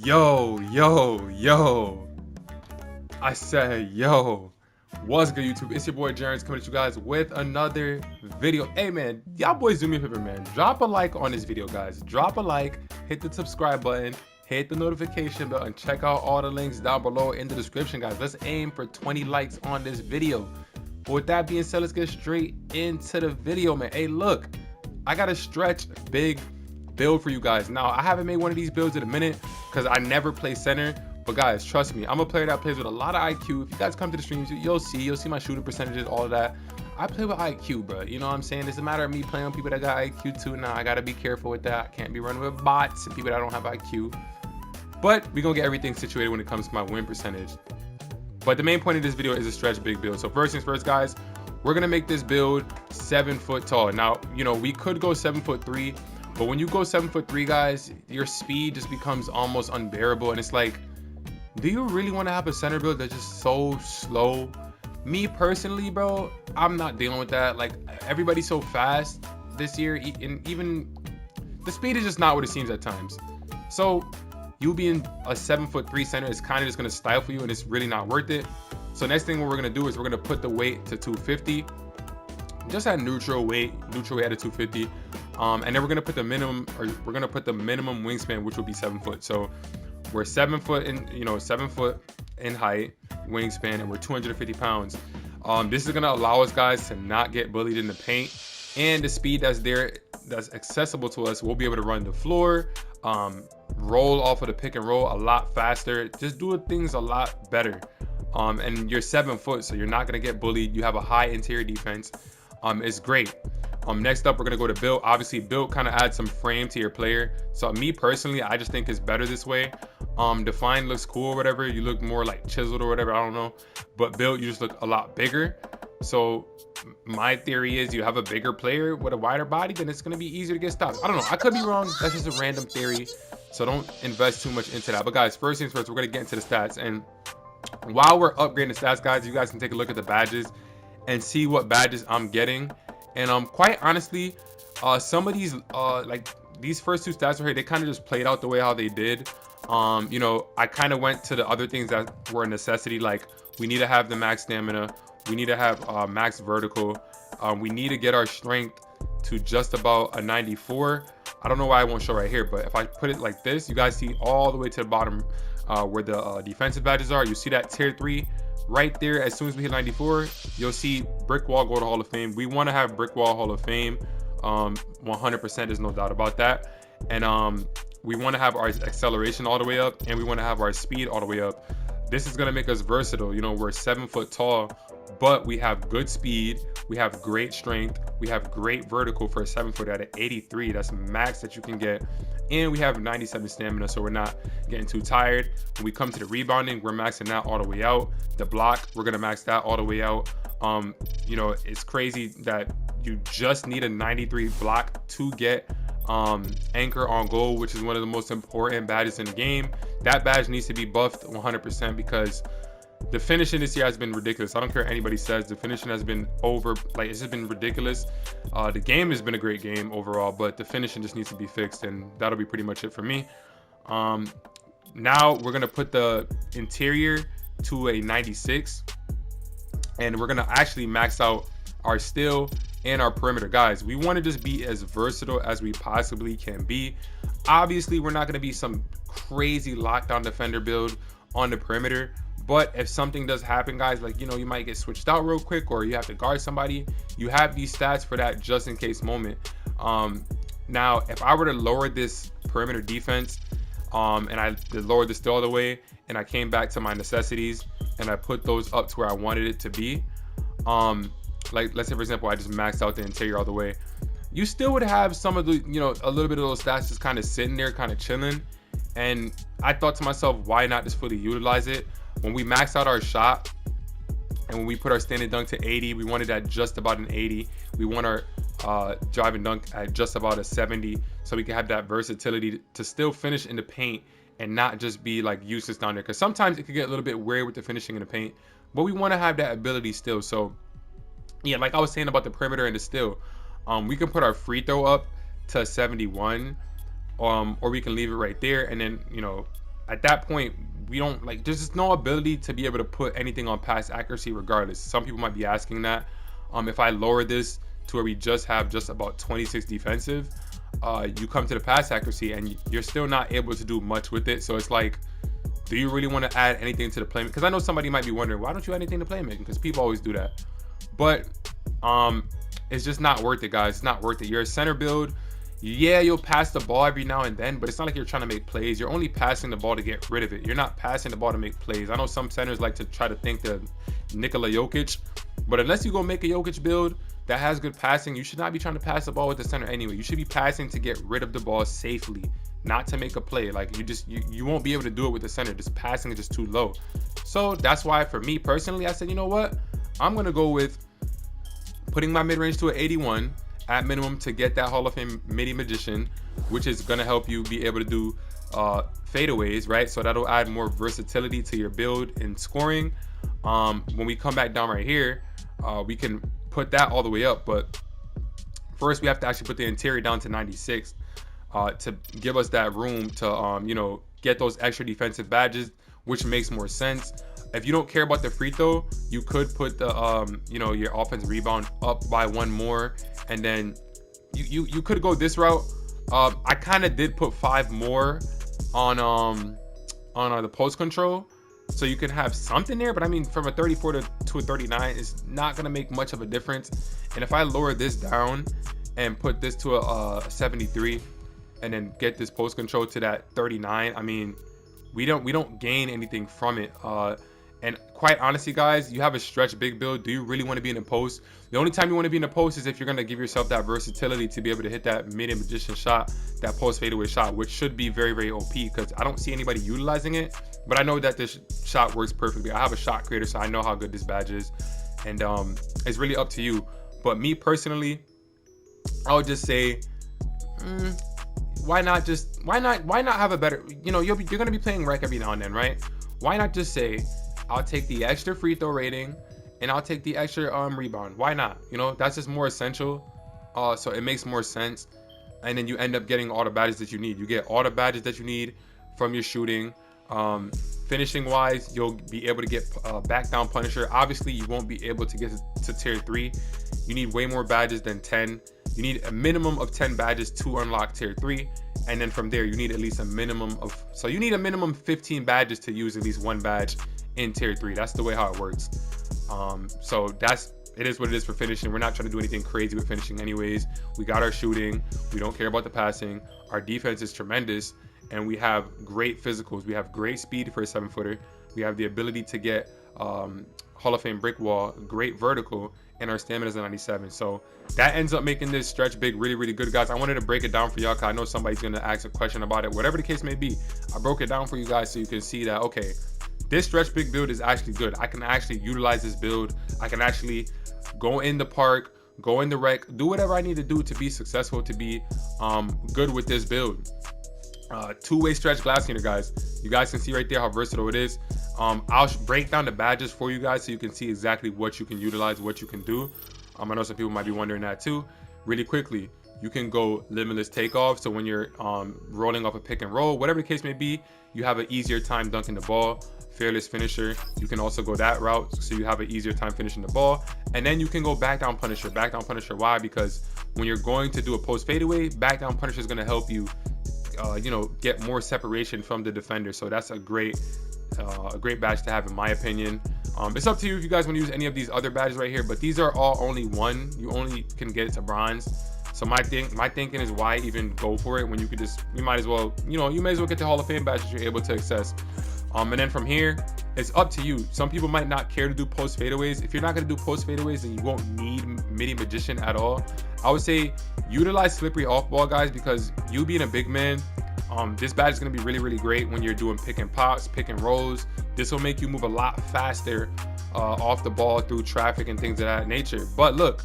Yo. I said, yo. What's good, YouTube? It's your boy Jerens coming at you guys with another video. Hey, man, y'all boys do me a favor, man. Drop a like on this video, guys. Drop a like, hit the subscribe button, hit the notification bell, and check out all the links down below in the description, guys. Let's aim for 20 likes on this video. But with that being said, let's get straight into the video, man. Hey, look, I got a stretch big build for you guys. Now, I haven't made one of these builds in a minute because I never play center. But guys, trust me, I'm a player that plays with a lot of IQ. If you guys come to the streams, you'll see my shooting percentages, all of that. I play with IQ, bro. You know what I'm saying? It's a matter of me playing with people that got IQ too. Now, I gotta be careful with that. I can't be running with bots and people that don't have IQ. But we're gonna get everything situated when it comes to my win percentage. But the main point of this video is a stretch big build. So first things first, guys, we're gonna make this build 7 foot tall. Now, we could go 7'3", but when you go 7'3", guys, your speed just becomes almost unbearable. And it's like, do you really want to have a center build that's just so slow? Me personally, bro, I'm not dealing with that. Like, everybody's so fast this year, and even the speed is just not what it seems at times. So you being a 7'3" center is kind of just going to stifle you, and it's really not worth it. So next thing what we're going to do is we're going to put the weight to 250, just at neutral weight at a 250, and then we're going to put the minimum wingspan, which will be 7 foot. So we're 7 foot in 7 foot in height, wingspan, and we're 250 pounds. This is gonna allow us, guys, to not get bullied in the paint, and the speed that's accessible to us. We'll be able to run the floor, roll off of the pick and roll a lot faster, just do things a lot better. And you're 7 foot, so you're not gonna get bullied. You have a high interior defense. It's great. Next up, we're gonna go to build. Obviously, build kind of adds some frame to your player. So me personally, I just think it's better this way. Define looks cool or whatever. You look more like chiseled or whatever, I don't know. But build, you just look a lot bigger. So my theory is you have a bigger player with a wider body, then it's gonna be easier to get stopped. I don't know, I could be wrong. That's just a random theory. So don't invest too much into that. But guys, first things first, we're gonna get into the stats. And while we're upgrading the stats, guys, you guys can take a look at the badges and see what badges I'm getting. And quite honestly, some of these like these first two stats right here, they kind of just played out the way how they did. I kind of went to the other things that were a necessity, like we need to have the max stamina, we need to have max vertical, we need to get our strength to just about a 94. I don't know why I won't show right here, but if I put it like this, you guys see all the way to the bottom where the defensive badges are. You see that tier 3 right there. As soon as we hit 94, you'll see brick wall go to Hall of Fame. We want to have brick wall Hall of Fame 100%. There's no doubt about that. And we want to have our acceleration all the way up, and we want to have our speed all the way up. This is going to make us versatile. We're 7 foot tall, but we have good speed, we have great strength, we have great vertical for a 7 foot at an 83. That's max that you can get. And we have 97 stamina, so we're not getting too tired. When we come to the rebounding, we're maxing that all the way out. The block, we're gonna max that all the way out. It's crazy that you just need a 93 block to get anchor on goal, which is one of the most important badges in the game. That badge needs to be buffed 100% because the finishing this year has been ridiculous. I don't care what anybody says, the finishing has been it's just been ridiculous. The game has been a great game overall, but the finishing just needs to be fixed, and that'll be pretty much it for me. Now we're gonna put the interior to a 96, and we're gonna actually max out our steal and our perimeter. Guys, we want to just be as versatile as we possibly can be. Obviously, we're not gonna be some crazy lockdown defender build on the perimeter, but if something does happen, guys, like you might get switched out real quick, or you have to guard somebody, you have these stats for that just in case moment. Now if I were to lower this perimeter defense, and I lowered this all the way, and I came back to my necessities and I put those up to where I wanted it to be, like let's say for example I just maxed out the interior all the way, you still would have some of the a little bit of those stats just kind of sitting there, kind of chilling. And I thought to myself, why not just fully utilize it? When we max out our shot and when we put our standing dunk to 80, we wanted at just about an 80. We want our drive and dunk at just about a 70, so we can have that versatility to still finish in the paint and not just be like useless down there, because sometimes it could get a little bit weird with the finishing in the paint, but we want to have that ability still. So yeah, like I was saying about the perimeter and the steal, we can put our free throw up to 71, or we can leave it right there, and then at that point, we don't like, there's just no ability to be able to put anything on pass accuracy regardless. Some people might be asking that. If I lower this to where we just have just about 26 defensive, you come to the pass accuracy and you're still not able to do much with it. So it's like, do you really want to add anything to the playmaking? Because I know somebody might be wondering, why don't you add anything to playmaking? Because people always do that. But it's just not worth it, guys. It's not worth it. You're a center build. Yeah, you'll pass the ball every now and then, but it's not like you're trying to make plays. You're only passing the ball to get rid of it. You're not passing the ball to make plays. I know some centers like to try to think they're Nikola Jokic, but unless you go make a Jokic build that has good passing, you should not be trying to pass the ball with the center anyway. You should be passing to get rid of the ball safely, not to make a play. Like you won't be able to do it with the center. Just passing is just too low. So that's why for me personally, I said, you know what? I'm going to go with putting my mid-range to an 81 at minimum to get that Hall of Fame midi magician, which is going to help you be able to do fadeaways, right? So that'll add more versatility to your build and scoring. When we come back down right here, we can put that all the way up, but first we have to actually put the interior down to 96 to give us that room to you know, get those extra defensive badges, which makes more sense. If you don't care about the free throw, you could put the you know, your offensive rebound up by one more, and then you could go this route. I kind of did put 5 more on the post control, so you can have something there. But I mean, from a 34 to a 39 is not gonna make much of a difference. And if I lower this down and put this to a 73, and then get this post control to that 39, I mean, we don't gain anything from it. And quite honestly, guys, you have a stretch big build. Do you really want to be in the post? The only time you want to be in the post is if you're going to give yourself that versatility to be able to hit that mid and magician shot, that post fadeaway shot, which should be very, very OP, because I don't see anybody utilizing it. But I know that this shot works perfectly. I have a shot creator, so I know how good this badge is. And it's really up to you. But me personally, I would just say, why not have a better, you know, you're going to be playing rec every now and then, right? Why not just say, I'll take the extra free throw rating and I'll take the extra rebound. Why not? You know, that's just more essential. So it makes more sense. And then you end up getting all the badges that you need. You get all the badges that you need from your shooting. Finishing wise, you'll be able to get back down Punisher. Obviously, you won't be able to get to tier 3. You need way more badges than 10. You need a minimum of 10 badges to unlock tier 3. And then from there, you need at least a minimum of, so you need a minimum 15 badges to use at least one badge in tier 3. That's the way how it works. So it is what it is for finishing. We're not trying to do anything crazy with finishing anyways. We got our shooting. We don't care about the passing. Our defense is tremendous, and we have great physicals. We have great speed for a 7-footer. We have the ability to get Hall of Fame brick wall, great vertical, and our stamina is a 97. So that ends up making this stretch big really, really good, guys. I wanted to break it down for y'all, because I know somebody's going to ask a question about it. Whatever the case may be, I broke it down for you guys so you can see that, okay, this stretch big build is actually good. I can actually utilize this build. I can actually go in the park, go in the rec, do whatever I need to do to be successful, to be good with this build. Two-way stretch glass cleaner, guys. You guys can see right there how versatile it is. I'll break down the badges for you guys so you can see exactly what you can utilize, what you can do. I know some people might be wondering that too. Really quickly, you can go limitless takeoff. So when you're rolling off a pick and roll, whatever the case may be, you have an easier time dunking the ball. Fearless finisher, you can also go that route, so you have an easier time finishing the ball. And then you can go back down Punisher. Back down Punisher, why? Because when you're going to do a post fadeaway, back down Punisher is going to help you you know, get more separation from the defender. So that's a great badge to have, in my opinion. It's up to you if you guys want to use any of these other badges right here, but these are all only one. You only can get it to bronze. So my thinking is, why even go for it when you could just, you might as well, you know, you may as well get the Hall of Fame badges you're able to access. And then from here, it's up to you. Some people might not care to do post fadeaways. If you're not going to do post fadeaways, then you won't need midi magician at all. I would say utilize slippery off ball, guys, because you being a big man, this badge is going to be really, really great when you're doing pick and pops, pick and rolls. This will make you move a lot faster off the ball through traffic and things of that nature. But look,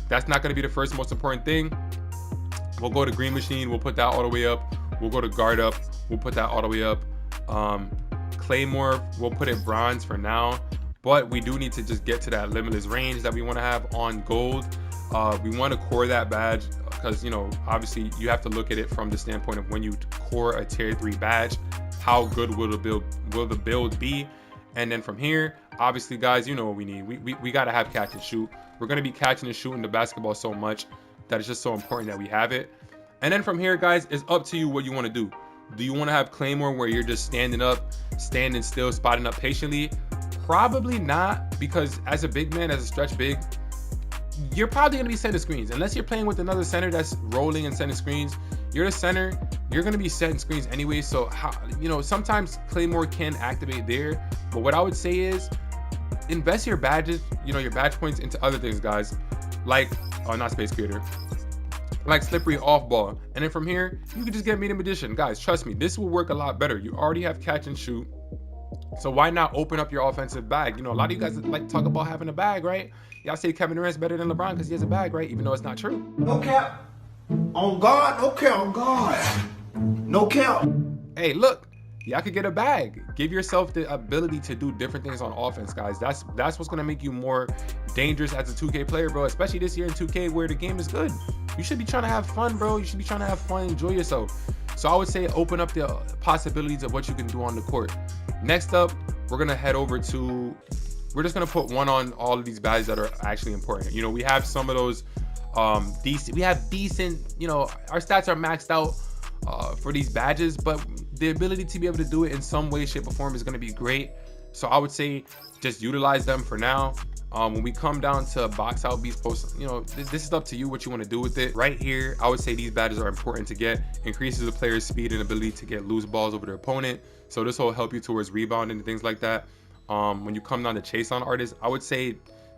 that's not going to be the first most important thing. We'll go to green machine. We'll put that all the way up. We'll go to guard up. We'll put that all the way up. Claymore, we'll put it bronze for now, but we do need to just get to that limitless range that we want to have on gold. We want to core that badge because, you know, obviously you have to look at it from the standpoint of when you core a tier 3 badge, how good will the build be. And then from here, obviously, guys, you know what we need. We got to have catch and shoot. We're going to be catching and shooting the basketball so much that it's just so important that we have it. And then from here, guys, it's up to you what you want to do. Do you want to have Claymore where you're just standing up, standing still, spotting up patiently? Probably not, because as a big man, as a stretch big, you're probably going to be setting screens. Unless you're playing with another center that's rolling and setting screens, you're the center, you're going to be setting screens anyway. So, how, you know, sometimes Claymore can activate there. But what I would say is invest your badges, you know, your badge points into other things, guys. Like, not Space Creator, like slippery off ball. And then from here, you can just get medium edition. Guys, trust me, this will work a lot better. You already have catch and shoot. So why not open up your offensive bag? You know, a lot of you guys like to talk about having a bag, right? Y'all say Kevin Durant's better than LeBron because he has a bag, right? Even though it's not true. No cap. On God, no cap. On God. No cap. Hey, look, y'all could get a bag. Give yourself the ability to do different things on offense, guys. That's what's gonna make you more dangerous as a 2K player, bro. Especially this year in 2K where the game is good. You should be trying to have fun, bro. You should be trying to have fun, enjoy yourself. So I would say open up the possibilities of what you can do on the court. Next up, we're gonna head over to, we're just gonna put one on all of these badges that are actually important. You know, we have some of those decent, you know, our stats are maxed out for these badges, but the ability to be able to do it in some way, shape, or form is gonna be great. So I would say just utilize them for now. When we come down to box out beast post, you know, this is up to you what you want to do with it. Right here, I would say these badges are important to get. Increases the player's speed and ability to get loose balls over their opponent. So this will help you towards rebounding and things like that. When you come down to chase on artists, I would say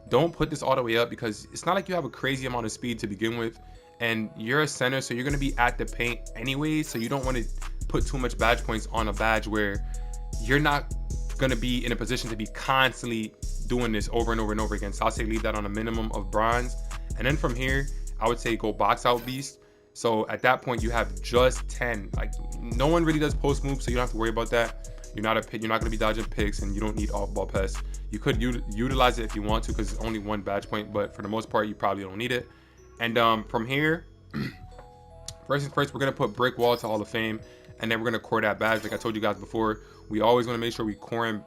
don't put this all the way up because it's not like you have a crazy amount of speed to begin with. And you're a center, so you're going to be at the paint anyways. So you don't want to put too much badge points on a badge where you're not going to be in a position to be constantly doing this over and over and over again. So I'll say leave that on a minimum of bronze. And then from here, I would say go box out beast. So at that point, you have just 10. Like, no one really does post moves, so you don't have to worry about that. You're not going to be dodging picks, and you don't need off ball pests. You could utilize it if you want to because it's only one badge point, but for the most part, you probably don't need it. And from here, first things first, we're going to put brick wall to Hall of Fame, and then we're going to core that badge. Like I told you guys before, we always want to make sure we core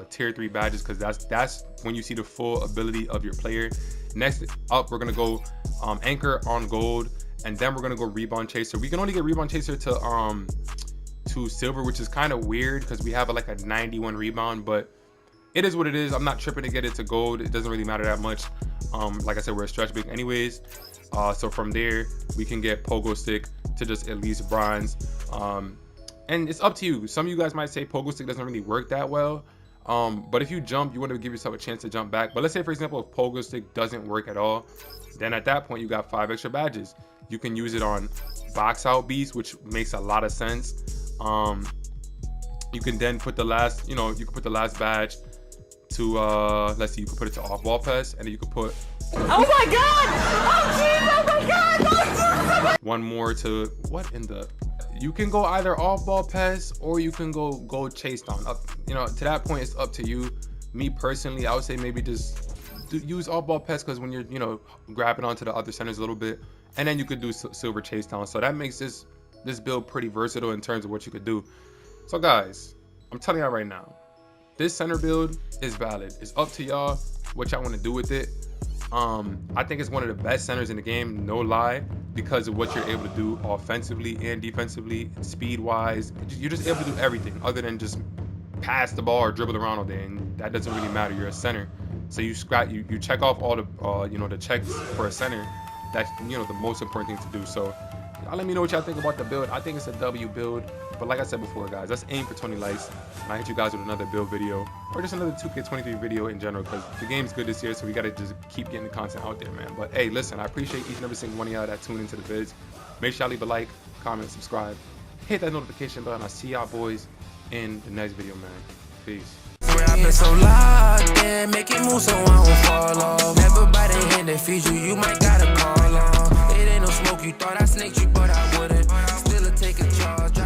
tier 3 badges because that's when you see the full ability of your player. Next up, we're going to go anchor on gold, and then we're going to go rebound chaser. We can only get rebound chaser to silver, which is kind of weird because we have like a 91 rebound, but it is what it is. I'm not tripping to get it to gold. It doesn't really matter that much. Like I said, we're a stretch big anyways. So from there, we can get pogo stick to just at least bronze. And it's up to you. Some of you guys might say pogo stick doesn't really work that well. But if you jump, you want to give yourself a chance to jump back. But let's say, for example, if pogo stick doesn't work at all, then at that point, you got 5 extra badges. You can use it on box out beast, which makes a lot of sense. You can then put the last, you can put the last badge to, let's see, you can put it to off ball pass, and then you can put, oh my God! Oh jeez, oh my God! Oh, one more to, what in the, you can go either off ball pass or you can go chase down. To that point, it's up to you. Me personally, I would say maybe just use off ball pass because when you're, grabbing onto the other centers a little bit, and then you could do silver chase down. So that makes this build pretty versatile in terms of what you could do. So guys, I'm telling y'all right now, this center build is valid. It's up to y'all what y'all want to do with it. I think it's one of the best centers in the game, no lie, because of what you're able to do offensively and defensively, speed wise. You're just able to do everything other than just pass the ball or dribble around all day, and that doesn't really matter. You're a center, so you check off all the the checks for a center. That's the most important thing to do. So y'all let me know what y'all think about the build. I think it's a W build, but like I said before, guys, let's aim for 20 likes, and I'll hit you guys with another build video or just another 2K23 video in general, because the game's good this year, so we gotta just keep getting the content out there, man. But hey, listen, I appreciate each and every single one of y'all that tune into the vids. Make sure y'all leave a like, comment, subscribe, hit that notification bell, and I'll see y'all boys in the next video, man. Peace. Rapping so loud, yeah, make it move so I don't fall off. Never bite a hand that feeds you, you might gotta call on. It ain't no smoke, you thought I snaked you, but I wouldn't. Still take a charge.